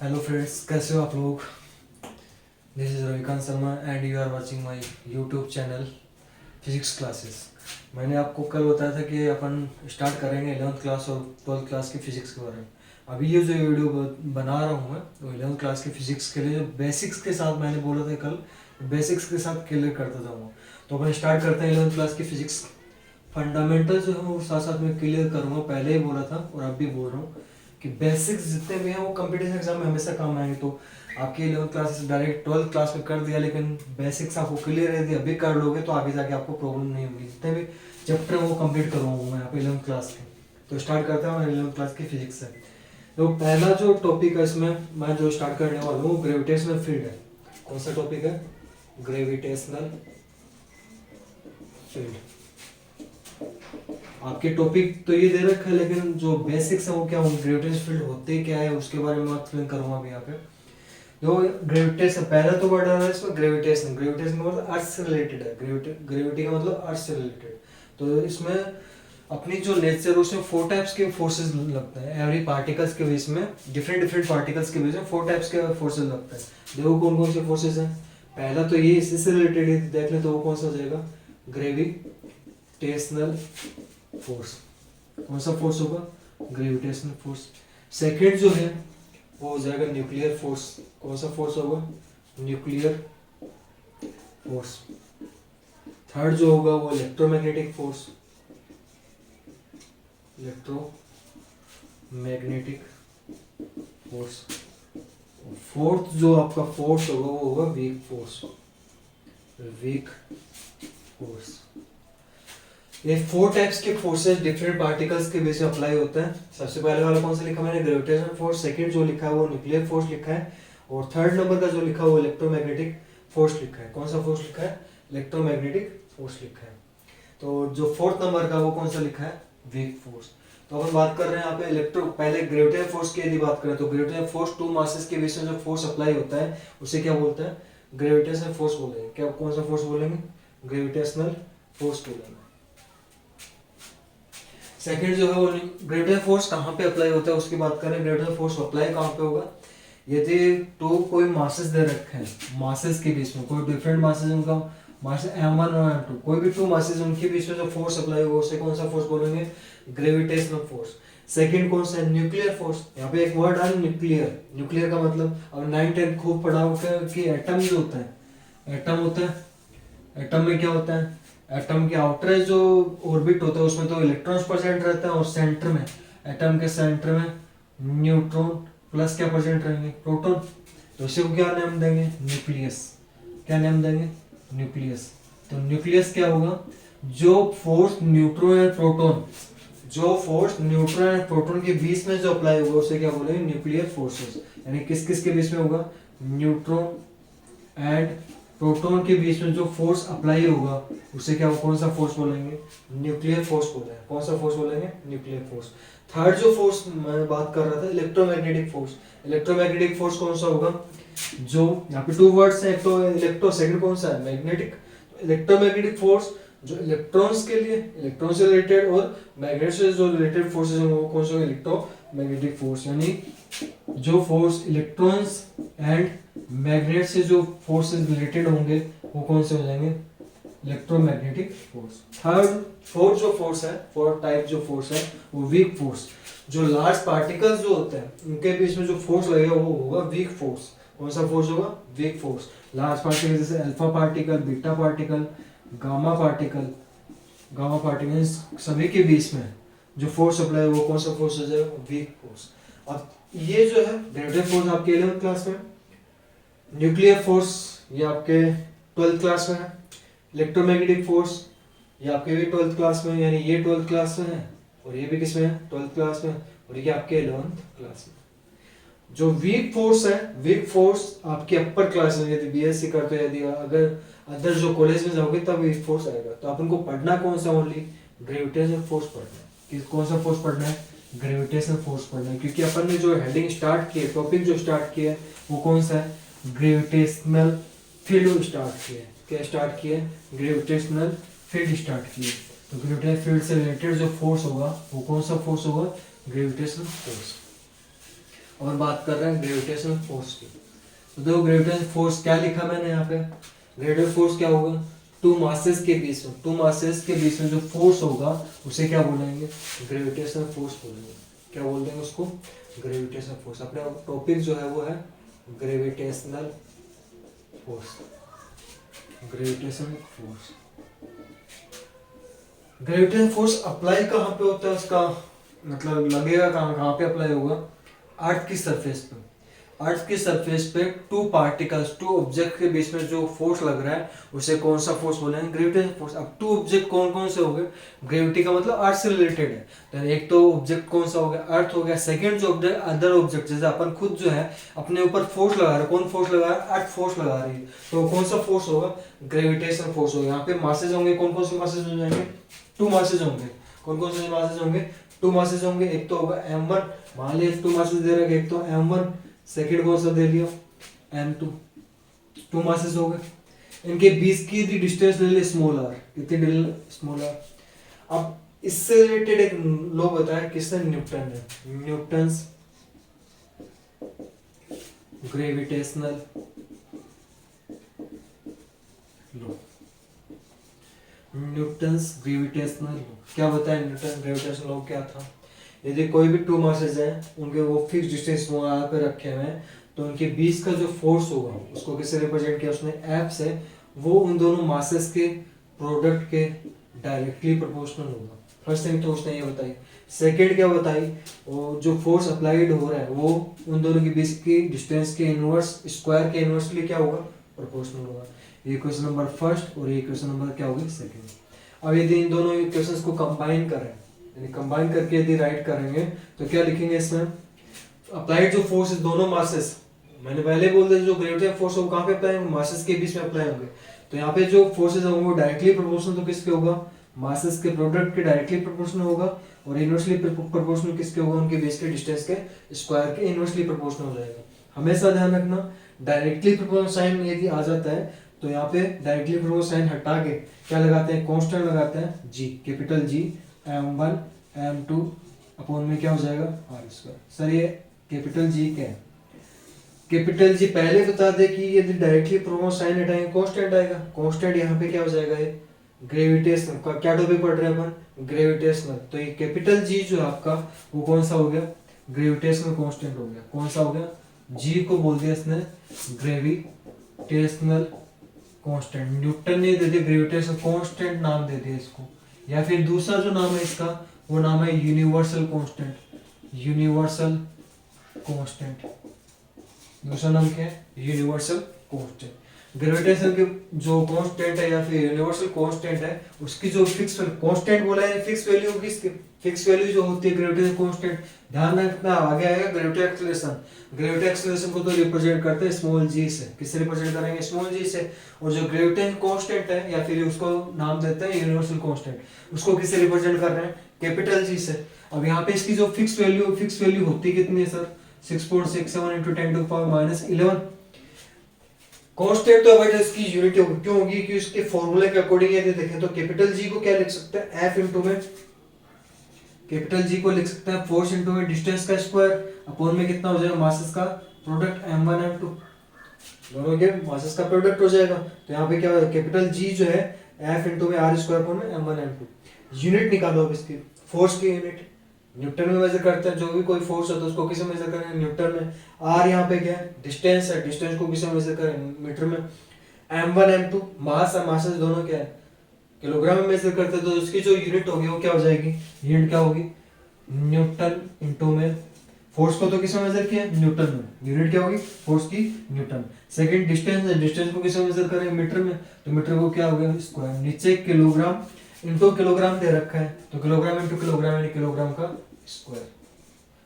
Hello friends, कैसे हो आप लोग। This is Ravikant Sharma and you are watching my YouTube channel physics classes. मैंने आपको कल बताया था कि अपन स्टार्ट करेंगे 11th क्लास और 12th क्लास की फ़िज़िक्स के बारे में। अभी ये जो वीडियो बना रहा हूँ मैं, तो 11th क्लास की फ़िज़िक्स के लिए जो बेसिक्स के साथ मैंने बोला था कल, बेसिक्स के साथ क्लियर करता जाऊँगा। तो अपन स्टार्ट करते हैं 11th क्लास की फ़िज़िक्स। फंडामेंटल जो है वो साथ साथ में क्लियर करूँगा, पहले ही बोला था और अब भी बोल रहा हूँ कि बेसिक्स जितने भी हैं वो कंपटीशन एग्जाम में हमेशा काम आएंगे। तो आपकी 11th क्लास से डायरेक्ट 12th क्लास में कर दिया, लेकिन बेसिक्स आपको क्लियर है, अभी कर लोगे तो आगे जाके आपको प्रॉब्लम नहीं होगी। जितने भी चैप्टर वो कंप्लीट करूँगा मैं यहाँ पे 11th क्लास के। तो स्टार्ट करता हूँ 11th क्लास की फिजिक्स से। तो पहला जो टॉपिक है इसमें मैं जो स्टार्ट करने वाला हूँ ग्रेविटेशनल फील्ड है। कौन सा टॉपिक है? Gravitational field. आपके टॉपिक तो ये दे रखा है, लेकिन जो बेसिक्स है वो क्या होंगे, ग्रेविटेशनल फील्ड होते क्या है उसके बारे में एक्सप्लेन करूंगा अभी यहाँ पे। जो ग्रेविटेशन पहला तो वर्ड आ रहा है इसमें ग्रेविटेशन। ग्रेविटेशन का मतलब अर्थ से रिलेटेड है। ग्रेविटी का मतलब अर्थ से रिलेटेड। तो इसमें अपनी जो नेचर उसमें 4 टाइप्स के फोर्सेस लगते हैं। एवरी पार्टिकल्स के बीच में डिफरेंट पार्टिकल्स के बीच में 4 टाइप्स के फोर्सेस लगते हैं। देखो कौन कौन से फोर्सेस हैं। पहला तो ये इसी से रिलेटेड है, देख ले तो वो कौन सा हो जाएगा, ग्रेविटेशनल फोर्स। कौन सा फोर्स होगा? Gravitational force. सेकेंड जो है वो हो जाएगा न्यूक्लियर फोर्स। कौन सा फोर्स होगा? Nuclear force. थर्ड जो होगा वो electromagnetic force. Electromagnetic force. Fourth जो आपका फोर्स होगा वो होगा वीक फोर्स। Weak force. ये 4 टाइप्स के फोर्सेस डिफरेंट पार्टिकल्स के बीच में अप्लाई होते हैं। सबसे पहले वाला कौन सा लिखा मैंने? Gravitational force. सेकंड जो लिखा है वो न्यूक्लियर फोर्स लिखा है। और थर्ड नंबर का जो लिखा है वो इलेक्ट्रोमैग्नेटिक फोर्स लिखा है। कौन सा फोर्स लिखा है? इलेक्ट्रोमैग्नेटिक फोर्स लिखा है। तो जो फोर्थ नंबर का वो कौन सा लिखा है? Weak force. तो अपन बात कर रहे हैं यहाँ पे पहले ग्रेविटेशनल फोर्स की यदि बात करें तो ग्रेविटेशनल फोर्स 2 मासेस के बीच में जो फोर्स अप्लाई होता है उसे क्या बोलते हैं? ग्रेविटेशनल फोर्स बोलेंगे। क्या कौन सा फोर्स बोलेंगे? ग्रेविटेशनल फोर्स बोलेंगे। सेकंड जो है वो ग्रेविटेशनल फोर्स कहाँ पे अप्लाई होता है उसकी बात करें। ग्रेविटेशनल फोर्स अप्लाई कहाँ पे होगा? यदि टू कोई मासेस दे रखे हैं, मासेस के बीच में कोई डिफरेंट मासेस, उनका मास m1 और m2, कोई भी 2 मासेस उनके बीच में जो फोर्स अप्लाई होगा उसे कौन सा फोर्स बोलेंगे? Gravitational force. सेकंड कौन सा है? Nuclear force. यहाँ पे एक वर्ड है न्यूक्लियर। न्यूक्लियर का मतलब अब 9-10 खूब पढ़ा होगा कि एटम जो होता है, एटम होता है, एटम में क्या होता है? एटम के आउटर जो ऑर्बिट होता है उसमें तो इलेक्ट्रॉन्स प्रेजेंट रहते हैं और सेंटर में, एटम के सेंटर में न्यूट्रॉन प्लस क्या प्रेजेंट रहेंगे? प्रोटॉन। तो इसे को क्या नाम देंगे? न्यूक्लियस। क्या नाम देंगे? न्यूक्लियस। तो न्यूक्लियस क्या होगा? जो फोर्स न्यूट्रॉन एंड प्रोटॉन, जो फोर्स न्यूट्रॉन एंड प्रोटॉन के बीच में जो अप्लाई होगा उसे क्या बोलेंगे? Nuclear forces. यानी किस किस के बीच में होगा? न्यूट्रॉन एंड प्रोटॉन के बीच में जो फोर्स अप्लाई होगा उसे क्या, कौन सा फोर्स बोलेंगे? न्यूक्लियर फोर्स बोलेंगे। कौन सा फोर्स बोलेंगे? Nuclear force. थर्ड जो फोर्स मैं बात कर रहा था, इलेक्ट्रोमैग्नेटिक फोर्स। इलेक्ट्रोमैग्नेटिक फोर्स कौन सा होगा? जो यहाँ पे 2 वर्ड्स हैं, एक तो इलेक्ट्रो, सेकंड कौन सा है? मैग्नेटिक। इलेक्ट्रोमैग्नेटिक फोर्स जो इलेक्ट्रॉन्स के लिए, इलेक्ट्रॉन से रिलेटेड, और मैग्नेट से जो रिलेटेड फोर्सेस हैं वो कौन सा? Electromagnetic force. यानी जो फोर्स इलेक्ट्रॉन्स एंड मैग्नेट से जो फोर्सेस रिलेटेड होंगे वो कौन से हो जाएंगे? Electromagnetic force. फोर्थ जो फोर्स है, फोर्थ टाइप जो फोर्स है वो वीक फोर्स। जो लार्ज पार्टिकल्स जो होते हैं उनके बीच में जो फोर्स लगेगा वो होगा वीक फोर्स। कौन सा फोर्स होगा? Weak force. लार्ज पार्टिकल जैसे alpha particle, beta particle, gamma particle, सभी के बीच में जो फोर्स अप्लाई है वो कौन सा फोर्स हो जाएगा? Weak force. अब ये जो है ग्रेविटेशनल फोर्स आपके 11th क्लास में, न्यूक्लियर फोर्स ये आपके 12th क्लास में है, इलेक्ट्रोमैग्नेटिक फोर्स ये आपके भी 12th क्लास में, यानी ये 12th क्लास में है और ये भी किस में है? 12th क्लास में। और ये आपके 11th क्लास में। जो वीक फोर्स है, वीक फोर्स आपके अपर क्लास में, यदि बीएससी करते हो, यदि अगर अदर जो कॉलेज में जाओगे तब वीक फोर्स आएगा। तो अपन को पढ़ना कौन सा? ओनली ग्रेविटेशनल फोर्स पढ़ना है। कि कौन सा फोर्स पढ़ना है? ग्रेविटेशनल फोर्स पढ़ना है। क्योंकि अपन ने जो हेडिंग स्टार्ट की है, टॉपिक जो स्टार्ट किया है वो कौन सा है? ग्रेविटेशनल फील्ड स्टार्ट किया है। क्या स्टार्ट किया है? ग्रेविटेशनल फील्ड स्टार्ट किया है। तो ग्रेविटेशनल फील्ड से रिलेटेड जो फोर्स होगा वो कौन सा फोर्स होगा? Gravitational force. और बात कर रहे हैं ग्रेविटेशनल फोर्स की। तो देखो ग्रेविटेशनल फोर्स क्या लिखा मैंने यहाँ पे, ग्रेविटेशनल फोर्स क्या होगा, टू मासेस के बीच में, टू मासेस के बीच में जो फोर्स होगा उसे क्या बोलेंगे, ग्रेविटेशनल फोर्स बोलेंगे। क्या बोल देंगे उसको, ग्रेविटेशनल फोर्स। अपने टॉपिक जो है वो है gravitational force, gravitational force. Gravitational force apply कहाँ पे होता है, उसका मतलब लगेगा कहाँ, कहाँ पे अप्लाई होगा, अर्थ की सरफेस पे। अर्थ की सरफेस पे टू पार्टिकल्स, टू ऑब्जेक्ट के बीच में जो फोर्स लग रहा है उसे कौन सा फोर्स बोलेंगे, ग्रेविटेशनल फोर्स। अब टू ऑब्जेक्ट कौन कौन से हो गए, ग्रेविटी का मतलब अर्थ से रिलेटेड है, तो एक तो ऑब्जेक्ट कौन सा हो गया, अर्थ हो गया। सेकंड जो ऑब्जेक्ट, अदर ऑब्जेक्ट, जैसे अपन खुद जो है अपने ऊपर फोर्स लगा रहे हैं, कौन फोर्स लगा रहा है, अर्थ फोर्स लगा रही है, तो कौन सा फोर्स होगा, ग्रेविटेशनल फोर्स होगा। यहाँ पे मासेज होंगे, कौन कौन से मासेज हो जाएंगे, टू मासेज होंगे। कौन कौन से मासेज होंगे, टू मासेज होंगे। एक तो होगा m1, मान लिया टू मासेज दे रखे, एक तो m1, सेकंड कौन सा दे लिया m2, टू मासेस हो गए। इनके बीच की यदि डिस्टेंस ले ले स्मॉल आर, कितनी ले ले स्मॉल आर। अब इससे रिलेटेड एक लॉ बताया, किसने, न्यूटन ने, Newton's gravitational law, Newton's gravitational law. क्या बताया न्यूटन ग्रेविटेशनल लॉ क्या था, यदि कोई भी टू मासेस हैं उनके वो फिक्स डिस्टेंस वहां पे रखे हुए हैं, तो उनके बीच का जो फोर्स होगा उसको किससे रिप्रेजेंट किया उसने, एफ से, वो उन दोनों मासेस के प्रोडक्ट के डायरेक्टली प्रोपोर्शनल होगा। फर्स्ट थिंग तो उसने ये बताई। सेकेंड क्या बताई, वो जो फोर्स अप्लाइड हो रहा है वो उन दोनों के बीच की डिस्टेंस के इनवर्स, स्क्वायर के इनवर्सली क्या होगा, प्रोपोर्शनल होगा। ये क्वेश्चन नंबर फर्स्ट और ये क्वेश्चन नंबर क्या होगी, सेकेंड। अब यदि इन दोनों इक्वेशंस को कंबाइन करें, यानी कंबाइन करके यदि राइट करेंगे तो क्या लिखेंगे इसमें, अप्लाइड जो फोर्स दोनों मासेस, मैंने पहले बोल दिया जो ग्रेविटेशनल फोर्स हो कहाँ पे अप्लाई होंगे, मासेस के बीच में अप्लाई होंगे। तो यहाँ पे जो फोर्सेस होंगे वो डायरेक्टली प्रोपोर्शनल तो किसके होगा, मासेस के प्रोडक्ट के डायरेक्टली प्रोपोर्शनल होगा, और इनवर्सली प्रोपोर्शनल किसके होगा, उनके बीच के डिस्टेंस के स्क्वायर के इनवर्सली प्रोपोर्शनल हो जाएगा। हमेशा ध्यान रखना, डायरेक्टली प्रोपोर्शनल साइन यदि आ जाता है तो यहाँ पे डायरेक्टली प्रोपोर्शनल साइन हटा के क्या लगाते हैं, कांस्टेंट लगाते हैं जी, capital G, m1 m2 upon में क्या हो जाएगा, आर स्क्वायर। सर ये कैपिटल जी क्या है, कैपिटल जी पहले बता दे कि यदि डायरेक्टली प्रोपोर्शनल साइन हटाएंगे कांस्टेंट आएगा, कांस्टेंट यहाँ पे क्या हो जाएगा, ये ग्रेविटेशनल का क्या टॉपिक पढ़ रहे हैं अपन, ग्रेविटेशनल। तो ये कैपिटल जी जो है आपका वो कौन सा हो गया, ग्रेविटेशनल कांस्टेंट हो गया। कौन सा हो गया, जी को बोल दिया इसने ग्रेविटेशनल कांस्टेंट, न्यूटन ने दे दिया ग्रेविटेशनल कांस्टेंट नाम दे दिया इसको। या फिर दूसरा जो नाम है इसका वो नाम है यूनिवर्सल कांस्टेंट, यूनिवर्सल कांस्टेंट। दूसरा नाम क्या है, यूनिवर्सल कांस्टेंट। ग्रेविटेशन के जो कांस्टेंट है या फिर यूनिवर्सल कांस्टेंट है उसकी जो फिक्स कांस्टेंट बोला है, फिक्स वैल्यू होगी इसकी, फिक्स वैल्यू जो होती है ग्रेविटेशन कांस्टेंट। ध्यान रखना आगे आएगा ग्रेविटी एक्सेलरेशन, ग्रेविटी एक्सेलरेशन को तो रिप्रेजेंट करते हैं स्मॉल जी से, किससे रिप्रेजेंट करेंगे, स्मॉल जी से। और जो ग्रेविटेशन कांस्टेंट है या फिर उसको नाम देते हैं यूनिवर्सल कांस्टेंट, उसको किससे रिप्रेजेंट कर रहे हैं, कैपिटल जी से। अब यहाँ पे इसकी जो फिक्स वैल्यू होती कितनी है sir, 6.67 into 10 to the power minus 11। Constant तो बट इसकी यूनिट क्यों होगी, कि उसके फॉर्मूले के अकॉर्डिंग यदि देखें तो कैपिटल जी को क्या लिख सकते हैं, एफ इंटू में, कैपिटल जी को लिख सकते हैं फोर्स इंटू में डिस्टेंस का स्क्वायर अपॉन में कितना हो जाएगा, मासेस का प्रोडक्ट m1 m2, दोनों के मासेस का प्रोडक्ट हो जाएगा। तो यहाँ पे क्या होगा, कैपिटल जी जो है एफ इंटू में आर स्क्वायर अपॉन में m1 m2। यूनिट निकालो अब इसकी, फोर्स की यूनिट न्यूटन में मेजर करते हैं, जो भी कोई फोर्स होता है उसको किसे मेजर करें, न्यूटन में। आर यहाँ पे क्या है, डिस्टेंस है, डिस्टेंस को किसे मेजर करें, मीटर में। m1 m2 मास है, मासेस दोनों क्या है, किलोग्राम में मेजर करते हैं, तो उसकी जो यूनिट होगी वो क्या हो जाएगी, यूनिट क्या होगी, न्यूटन इंटू में। फोर्स को तो किसे मेजर किया, न्यूटन में, यूनिट क्या होगी, फोर्स की न्यूटन। सेकंड डिस्टेंस है, डिस्टेंस को किसे मेजर करें, मीटर में, तो मीटर को क्या हो गया, स्क्वायर। नीचे किलोग्राम इंटू किलोग्राम दे रखा है, तो किलोग्राम इंटू किलोग्राम यानी किलोग्राम का स्क्वायर।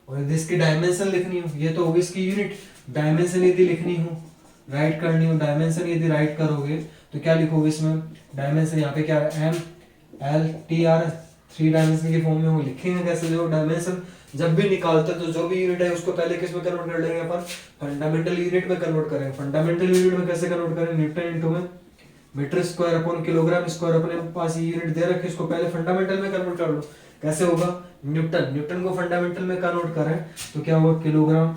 और यदि इसकी डायमेंशन लिखनी हो, ये तो होगी इसकी यूनिट, डायमेंशन यदि लिखनी हो, राइट करनी हो, डायमेंशन यदि राइट करोगे तो क्या लिखोगे इसमें, डायमेंशन यहाँ पे क्या है, M L T R, 3 dimension के फॉर्म में वो लिखेंगे कैसे, जो डायमेंशन जब भी निकालते हैं तो जो भी यूनिट है उसको पहले किस में कन्वर्ट कर लेंगे अपन, फंडामेंटल यूनिट में कन्वर्ट करेंगे। फंडामेंटल यूनिट में कैसे कन्वर्ट करें, न्यूटन इंटू में metre square upon kilogram square, अपने पास ये यूनिट दे रखे, इसको पहले फंडामेंटल में कन्वर्ट कर लो। कैसे होगा, न्यूटन, न्यूटन को फंडामेंटल में कन्वर्ट करें तो क्या होगा, किलोग्राम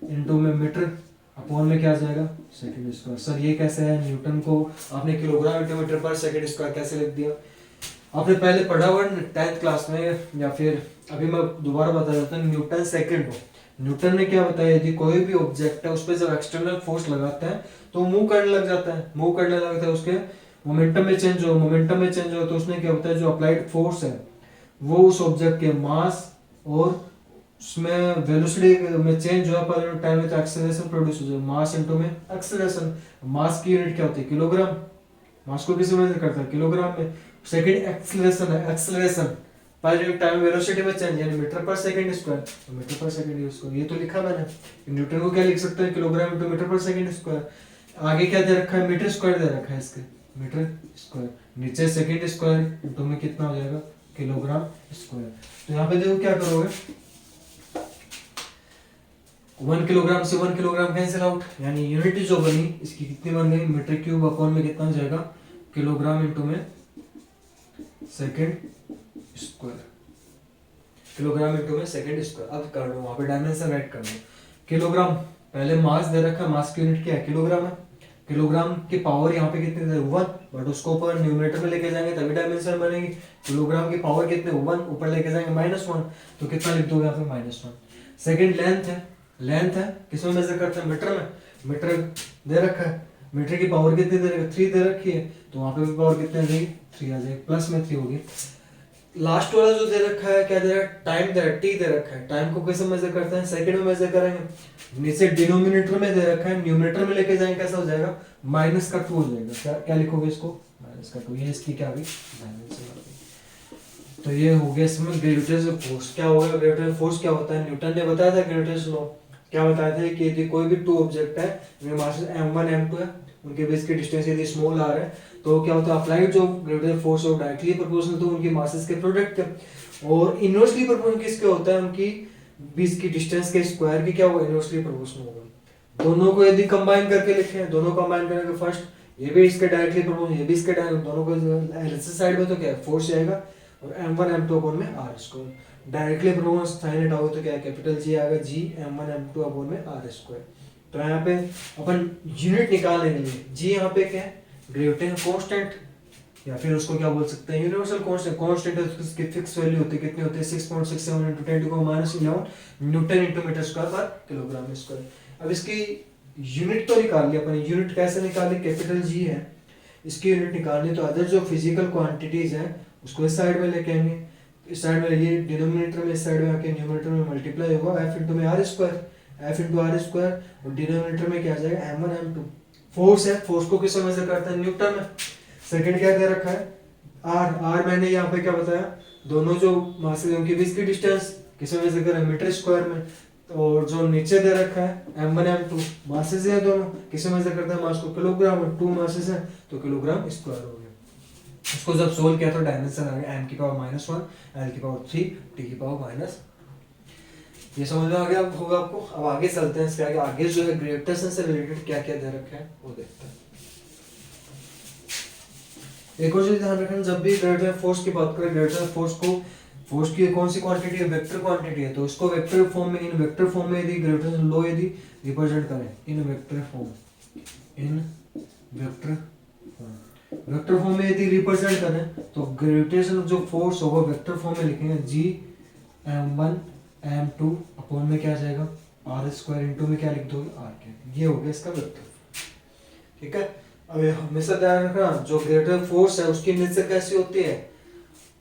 इनटू में मीटर अपॉन में क्या आ जाएगा सेकंड स्क्वायर। सर ये कैसे है, न्यूटन को आपने किलोग्राम इंटू मीटर पर सेकंड स्क्वायर कैसे लिख दिया? आपने पहले पढ़ा हुआ 10th क्लास में, या फिर अभी मैं दोबारा बता देता हूँ। न्यूटन सेकंड को, न्यूटन ने क्या बताया, यदि कोई भी ऑब्जेक्ट है उस पर जब एक्सटर्नल फोर्स लगाते हैं तो मूव करने लग जाता है, मूव करने लगता है, उसके मोमेंटम में चेंज हो, मोमेंटम में चेंज हो तो उसने क्या होता है, जो अप्लाइड फोर्स है वो उस ऑब्जेक्ट के मास और उसमें वेलोसिटी में चेंज हुआ पर टाइम में तो एक्सेलरेशन प्रोड्यूस हो जाए, मास इनटू में एक्सेलरेशन। मास की यूनिट क्या होती है, किलोग्राम। मास को किस मेजर करता है, किलोग्राम में। सेकंड एक्सेलरेशन है, एक्सेलरेशन पर टाइम वेलोसिटी में चेंज यानी मीटर पर सेकंड स्क्वायर, तो मीटर पर सेकंड यूज करो। ये तो लिखा मैंने, न्यूटन को क्या लिख सकते हैं, किलोग्राम इनटू मीटर पर सेकंड स्क्वायर। आगे क्या दे रखा है, मीटर स्क्वायर दे रखा है इसके, मीटर स्क्वायर। नीचे सेकंड स्क्वायर इनटू में कितना हो जाएगा, किलोग्राम स्क्वायर। तो यहाँ पे देखो क्या करोगे, 1 किलोग्राम से 1 किलोग्राम कैंसिल आउट, यानी यूनिट जो बनी इसकी कितनी बन गई, मीटर क्यूब अपॉन में कितना हो जाएगा, किलोग्राम इनटू में सेकंड स्क्वायर, किलोग्राम इनटू में सेकंड स्क्वायर। अब कर दो वहां पे डायमेंशन राइट कर दो। किलोग्राम पहले मास दे रखा है, मास की यूनिट क्या है, किलोग्राम है। किलोग्राम की पावर यहाँ पे कितनी है, 1, बट उसको ऊपर न्यूमरेटर में लेके जाएंगे तभी डायमेंशन बनेगी। किलोग्राम की पावर कितने, 1, ऊपर लेके जाएंगे -1, तो कितना लिख दोगे यहाँ पे, -1। सेकंड लेंथ है, लेंथ है किसमें मेजर करते हैं, मीटर में। मीटर दे रखा है, मीटर की पावर कितनी दे रखी है, 3 दे रखी है, तो वहां पे भी पावर कितनी आ जाएगी, 3 आ जाएगी, प्लस में 3 होगी। लास्ट वाला जो दे रखा है क्या दे रखा है, टाइम दे रखा है, टी दे रखा है। टाइम को कैसे मेजर करते हैं, सेकंड में मेजर करेंगे। नीचे डिनोमिनेटर में दे रखा है, न्यूमरेटर में लेके जाएंगे कैसा हो जाएगा, -2 हो जाएगा। क्या क्या लिखोगे इसको, -2। ये इसकी क्या हुई, डायमेंशन। तो ये हो गया इसमें ग्रेविटेशनल फोर्स। क्या होगा ग्रेविटेशनल फोर्स, क्या होता है, न्यूटन ने बताया था ग्रेविटेशनल लॉ। क्या बताया था कि यदि कोई भी 2 ऑब्जेक्ट है, उनके मासेस m1 m2 है, उनके बीच की डिस्टेंस यदि स्मॉल r है, तो क्या होता है, अप्लाइड जो ग्रेविटेशनल फोर्स है वो डायरेक्टली प्रोपोर्शनल तो उनकी मासेस के प्रोडक्ट के, और इनवर्सली प्रोपोर्शनल किसके होता है, उनकी बीच की डिस्टेंस के स्क्वायर की क्या होगा, इनवर्सली प्रोपोर्शनल होगा। दोनों को यदि कंबाइन करके लिखें, दोनों कंबाइन करेंगे, फर्स्ट ये भी इसके डायरेक्टली प्रोपोर्शनल, ये भी इसके डायरेक्टली, दोनों को एलएचएस साइड में तो क्या है, फोर्स आएगा, और m1 m2 अपॉन में r स्क्वायर। डायरेक्टली प्रोपोर्शनल साइन इट आओ तो क्या है, कैपिटल G आएगा, G m1 m2 अपॉन में r स्क्वायर। तो यहाँ पे अपन यूनिट निकालने के लिए G यहाँ पे क्या है, ग्रेविटेशन कांस्टेंट, या फिर उसको क्या बोल सकते हैं, यूनिवर्सल कांस्टेंट। कांस्टेंट उसकी फिक्स वैल्यू होती है, कितनी होती है, 6.67 × 10⁻11 न्यूटन × मीटर स्क्वायर पर किलोग्राम स्क्वायर। अब इसकी यूनिट तो निकाल ली अपन, यूनिट कैसे निकाली, कैपिटल G है, इसकी यूनिट निकालनी। तो अदर जो फिजिकल क्वांटिटीज हैं उसको इस साइड में लेके आएंगे, इस साइड में ये डिनोमिनेटर में, इस साइड में आके न्यूमरेटर में मल्टीप्लाई होगा f इनटू में r square, f into r square, और डिनोमिनेटर में क्या आ जाएगा, m1 m2। फोर्स है, फोर्स को किससे मेजर करते हैं, न्यूटन में। सेकंड क्या दे रखा है, r मैंने यहाँ पे क्या बताया, दोनों जो मासेस उनके बीच की डिस्टेंस किससे मेजर करें, मीटर स्क्वायर में। और जो नीचे दे रखा है m1 m2 मासेस है, दोनों किससे मेजर करते हैं, मास को, किलोग्राम में। 2 मासेस है तो किलोग्राम स्क्वायर हो गया। उसको जब सोल्व किया तो डायमेंशन आ गया m की पावर -1, l की पावर 3, t की पावर -। ये समझ में आ गया होगा आपको। अब आगे चलते हैं, इसके आगे आगे जो है ग्रेविटेशन से रिलेटेड क्या क्या दे रखा है वो देखते हैं। एक और चीज ध्यान रखना, जब भी ग्रेविटेशनल फोर्स की बात करें, ग्रेविटेशनल फोर्स को, फोर्स की कौन सी क्वांटिटी है, वेक्टर क्वांटिटी है, तो इसको वेक्टर फॉर्म में, इन वेक्टर फॉर्म में यदि ग्रेविटेशनल लॉ यदि रिप्रेजेंट करें, इन वेक्टर फॉर्म, इन वेक्टर फॉर्म, वेक्टर फॉर्म में यदि रिप्रेजेंट करें तो ग्रेविटेशनल जो फोर्स होगा वेक्टर फॉर्म में लिखेंगे, G m1 m2 अपॉन में क्या आ जाएगा, r स्क्वायर इनटू में क्या लिख दोगे, r के। ये हो गया इसका वेक्टर। ठीक है, अब हमेशा ध्यान रखना, जो ग्रेविटेशनल फोर्स है उसकी नेचर कैसी होती है,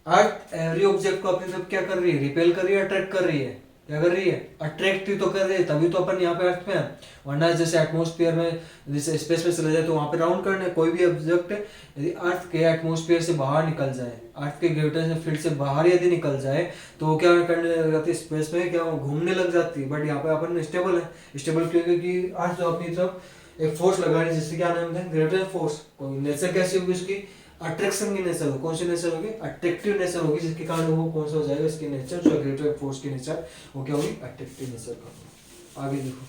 अर्थ एवरी ऑब्जेक्ट को अपनी तरफ क्या कर रही है, रिपेल कर रही है, अट्रैक्ट कर रही है, क्या कर रही है, अट्रैक्ट तो कर रही है, तभी तो अपन यहाँ पे अर्थ में है। वरना जैसे एटमॉस्फेयर में, जैसे स्पेस में चले जाए तो वहां पे राउंड करने, कोई भी ऑब्जेक्ट यदि अर्थ के एटमॉस्फेयर से बाहर निकल जाए, अर्थ के ग्रेविटेशनल फील्ड से बाहर यदि निकल जाए तो क्या करने लग जाती है, स्पेस में क्या घूमने लग जाती है। बट यहाँ पे अपन स्टेबल है, स्टेबल क्योंकि अर्थ जो अपनी तरफ एक फोर्स लगा रही है, जिससे क्या नाम है, ग्रेविटेशनल फोर्स। नेचर कैसी होगी उसकी, अट्रैक्शन की नेचर होगी। कौन सी नेचर होगी, अट्रैक्टिव नेचर होगी, जिसके कारण वो कौन सा हो जाएगा, इसकी नेचर जो ग्रेविटेशनल फोर्स की नेचर वो क्या होगी, अट्रैक्टिव नेचर का। आगे देखो,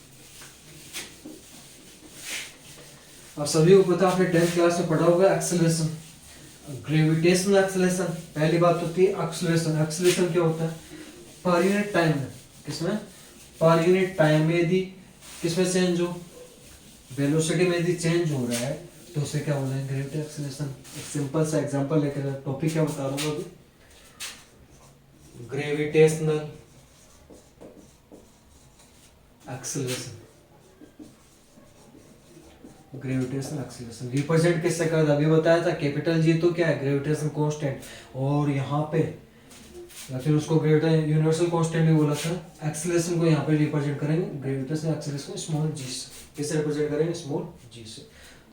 अब सभी को पता, आपने 10th क्लास में पढ़ा होगा एक्सेलरेशन, ग्रेविटेशनल एक्सेलरेशन। पहली बात होती है एक्सेलरेशन। एक्सेलरेशन क्या होता है, पर यूनिट टाइम में, किसमें, पर यूनिट टाइम में यदि किसमें चेंज हो, वेलोसिटी में यदि चेंज हो रहा है तो उसे क्या बोलना है, ग्रेविटी एक्सेलरेशन। एक सिंपल सा एग्जांपल लेकर टॉपिक क्या बता रहा हूँ अभी, gravitational acceleration. Gravitational acceleration represent किससे करता, अभी बताया था कैपिटल जी तो क्या है, ग्रेविटेशन कांस्टेंट, और यहाँ पे या फिर उसको ग्रेविटेशन यूनिवर्सल कांस्टेंट भी बोला था। एक्सेलरेशन को यहाँ पे रिप्रेजेंट करेंगे ग्रेविटेशनल एक्सेलरेशन को स्मॉल जी से, किससे रिप्रेजेंट करेंगे, स्मॉल जी से।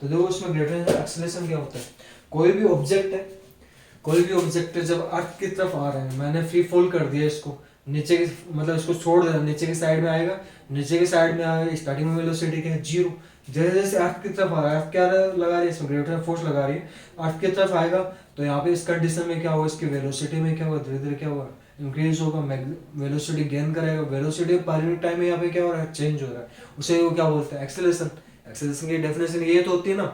तो देखो उसमें ग्रेविटेशनल एक्सेलरेशन क्या होता है, कोई भी ऑब्जेक्ट है, कोई भी ऑब्जेक्ट जब अर्थ की तरफ आ रहे हैं, मैंने फ्री फॉल कर दिया इसको नीचे की, मतलब इसको छोड़ देना, नीचे की साइड में आएगा, नीचे की साइड में आएगा, स्टार्टिंग में वेलोसिटी क्या है, जीरो। जैसे जैसे अर्थ की तरफ आ रहा है, अर्थ क्या लगा रही है इसमें, ग्रेविटेशनल फोर्स लगा रही है, अर्थ की तरफ आएगा तो यहाँ पे इस कंडीशन में क्या होगा, इसकी वेलोसिटी में क्या होगा, धीरे धीरे क्या होगा, इंक्रीज होगा, वेलोसिटी गेन करेगा, वेलोसिटी पर यूनिट टाइम में यहाँ पे क्या हो रहा है, चेंज हो रहा है, उसे वो क्या बोलते हैं, एक्सेलरेशन। एक्सेलरेशन की डेफिनेशन ये तो होती है ना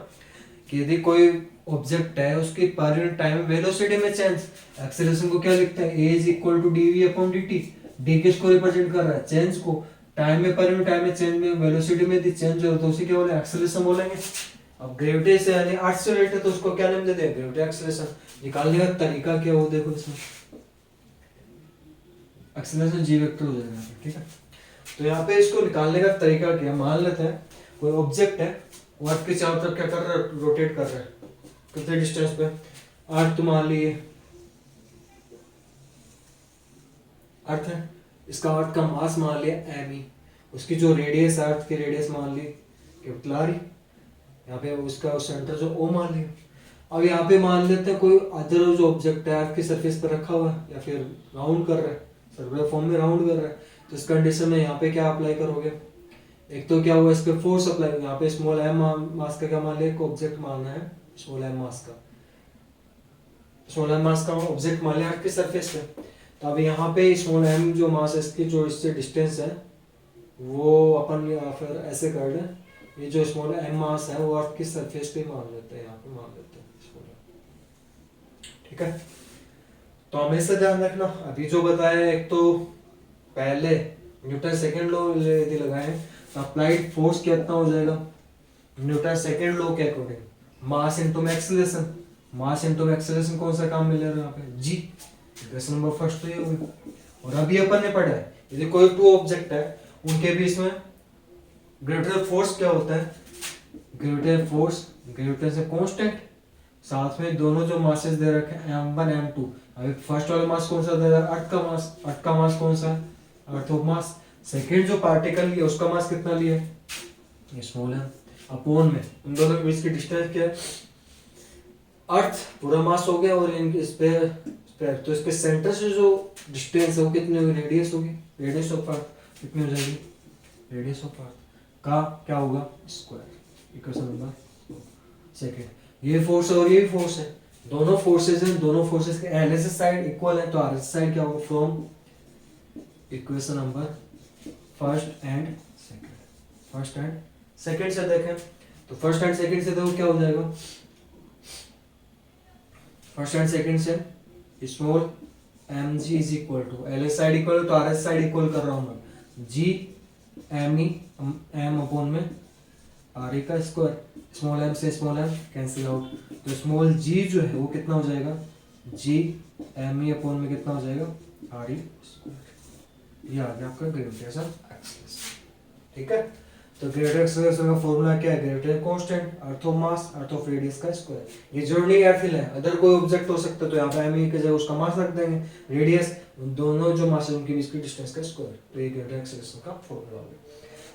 कि यदि कोई ऑब्जेक्ट है उसकी पर यूनिट टाइम में वेलोसिटी में चेंज, एक्सेलरेशन को क्या लिखते हैं, A is equal to D V upon D T. D किसको रिप्रेजेंट कर रहा है, चेंज को, टाइम में पर यूनिट टाइम में चेंज में वेलोसिटी में यदि चेंज हो तो उसे क्या बोले, एक्सेलरेशन बोलेंगे। अब ग्रेविटी से यानी अर्थ से रिलेटेड तो उसको क्या नाम देते हैं, ग्रेविटी एक्सेलरेशन। निकालने का तरीका क्या वो देखो, इसमें एक्सेलरेशन जी वेक्टर हो जाएगा, ठीक है। तो यहाँ पे इसको निकालने का तरीका क्या, मान लेते हैं कोई ऑब्जेक्ट है, वो अर्थ के चारों तरफ क्या कर रहा है, रोटेट कर रहा है, कितने डिस्टेंस पे, अर्थ मान लिए अर्थ है, इसका अर्थ का मास मान लिया एम ई, उसकी जो रेडियस है अर्थ की रेडियस मान ली कैपिटल आर, यहाँ पे उसका सेंटर जो ओ मान लिया। अब यहाँ पे मान लेते हैं कोई अदर जो ऑब्जेक्ट है अर्थ की सरफेस पर रखा हुआ है या फिर राउंड कर रहा है, सर्कुलर फॉर्म में राउंड कर रहा है, तो इस कंडीशन में यहाँ पे क्या अप्लाई करोगे, एक तो क्या हुआ इस पे फोर्स अप्लाई, यहाँ पे स्मॉल एम मास का क्या मान लिया, एक ऑब्जेक्ट मानना है स्मॉल एम मास का, स्मॉल एम मास का ऑब्जेक्ट मान लिया अर्थ की सरफेस पे। तो अब यहाँ पे स्मॉल एम जो मास है इसकी जो इससे डिस्टेंस है वो अपन या फिर ऐसे कर लें, ये जो स्मॉल एम मास है वो अर्थ की सरफेस पे मान लेते हैं, यहाँ पे मान लेते हैं स्मॉल एम, ठीक है। तो हमेशा ध्यान रखना, अभी जो बताया एक तो पहले न्यूटन सेकेंड लॉ यदि लगाए तो अप्लाइड फोर्स कितना हो जाएगा, न्यूटन सेकेंड लॉ के according mass into acceleration, mass into acceleration कौन सा काम मिलेगा यहाँ पे, जी। क्वेश्चन नंबर फर्स्ट तो ये होगी। और अभी अपन ने पढ़ा है यदि कोई टू ऑब्जेक्ट है उनके बीच में ग्रेविटेशनल फोर्स क्या होता है, ग्रेविटेशनल फोर्स ग्रेविटेशन कांस्टेंट, साथ में दोनों जो मासेस दे रखे हैं m1 m2। अभी फर्स्ट वाला मास कौन सा दे रहा है, अर्थ का मास, अर्थ का मास कौन सा है, अर्थ ऑफ मास। सेकेंड जो पार्टिकल लिया उसका मास कितना लिया है, ये स्मॉल है, अपॉन में उन दोनों के बीच की डिस्टेंस क्या है, अर्थ पूरा मास हो गया, और इन इस पे तो इसके सेंटर से जो डिस्टेंस है वो कितनी होगी, रेडियस होगी, रेडियस ऑफ अर्थ कितनी हो जाएगी, रेडियस ऑफ अर्थ का क्या होगा, स्क्वायर। इक्वेशन नंबर सेकेंड, ये फोर्स है और ये भी फोर्स है, दोनों फोर्सेस हैं, दोनों फोर्सेस के एल एस साइड इक्वल है, तो आर एस साइड क्या होगा, from equation number first and second, first and second से देखें तो फर्स्ट एंड सेकेंड से देखो क्या हो जाएगा, फर्स्ट एंड सेकेंड से small M G is equal to L S side equal तो आर एस साइड इक्वल कर रहा हूं मैं, G M E M upon में आर ए का स्क्वायर, स्मॉल एम से स्मॉल एम कैंसिल आउट, तो स्मॉल जी जो है वो कितना हो जाएगा, जी एम ई अपॉन में कितना हो जाएगा, आर ई स्क्वायर। ये आ गया आपका ग्रेविटेशन एक्सेलरेशन, ठीक है। तो ग्रेविटेशन एक्सेलरेशन का फॉर्मूला क्या है, gravitation constant, earth of mass, earth of radius का स्क्वायर। ये जरूरी एयरफिल है, अदर कोई ऑब्जेक्ट हो सकता है तो यहाँ पे एम ई की जगह उसका मास रख देंगे, रेडियस, दोनों जो मास है उनके बीच की डिस्टेंस का स्क्वायर, तो ये ग्रेविटेशन एक्सेलरेशन का फॉर्मूला हो गया।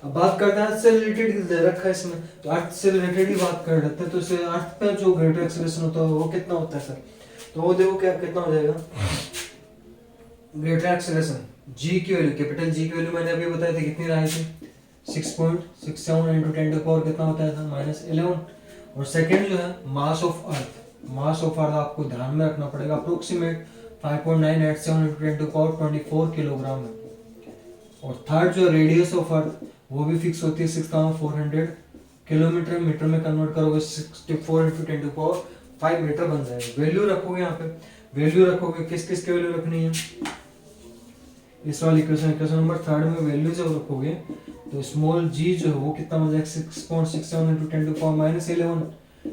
अब बात करते हैं अर्थ से रिलेटेड दे रखा है इसमें, तो अर्थ से रिलेटेड ही बात कर लेते हैं। तो इसे अर्थ पे जो ग्रेविटेशन एक्सेलरेशन होता है वो कितना होता है सर, तो वो देखो क्या कितना हो जाएगा, ग्रेविटेशन एक्सेलरेशन जी की वैल्यू, कैपिटल जी की वैल्यू मैंने अभी बताई थी कितनी रही थी, 6.67 इंटू 10 टू पावर कितना होता है -11। और सेकंड जो है मास ऑफ अर्थ, मास ऑफ अर्थ आपको ध्यान में रखना पड़ेगा, approximate 5.987 into 10 to power 24 kilogram है। और थर्ड जो रेडियस ऑफ अर्थ वो भी फिक्स होती है 6400 किलोमीटर, मीटर में कन्वर्ट करोगे 64 इंटू 10 टू पावर 5 मीटर बन जाएगा। वैल्यू रखोगे यहाँ पे, वैल्यू रखोगे किस किस की वैल्यू रखनी है, इस वाली इक्वेशन नंबर थर्ड में वैल्यू जब रखोगे तो स्मॉल जी जो है वो कितना हो जाएगा 6.67 इंटू 10⁻11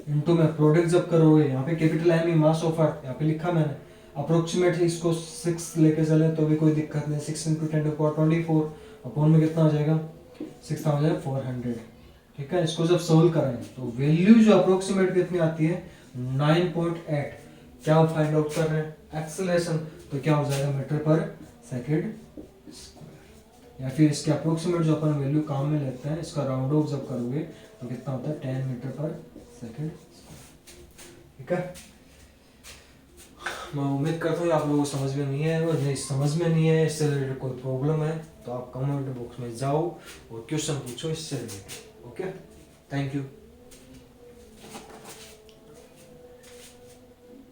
इंटू में प्रोडक्ट जब करोगे, यहाँ पे capital M E mass of earth यहाँ पे लिखा मैंने, अप्रोक्सीमेटली इसको 6 लेके चले तो भी कोई दिक्कत नहीं, 6 इंटू 10⁻24 अपॉन में कितना हो जाएगा 6400। ठीक है, इसको जब सोल्व करें तो वैल्यू जो अप्रोक्सीमेट कितनी आती है 9.8। क्या फाइंड आउट कर रहे हैं एक्सेलरेशन, तो क्या हो जाएगा मीटर पर सेकेंड स्क्वायर, या फिर इसके अप्रोक्सीमेट जो अपन वैल्यू काम में लेते हैं इसका राउंड ऑफ जब करोगे तो कितना होता है 10 मीटर पर सेकेंड स्क्वायर। ठीक है, मैं उम्मीद करता हूँ आप लोगों को समझ में नहीं है, और नहीं समझ में नहीं है इससे रिलेटेड कोई प्रॉब्लम है तो आप कमेंट बॉक्स में जाओ और क्वेश्चन पूछो इससे रिलेटेड। Okay, thank you.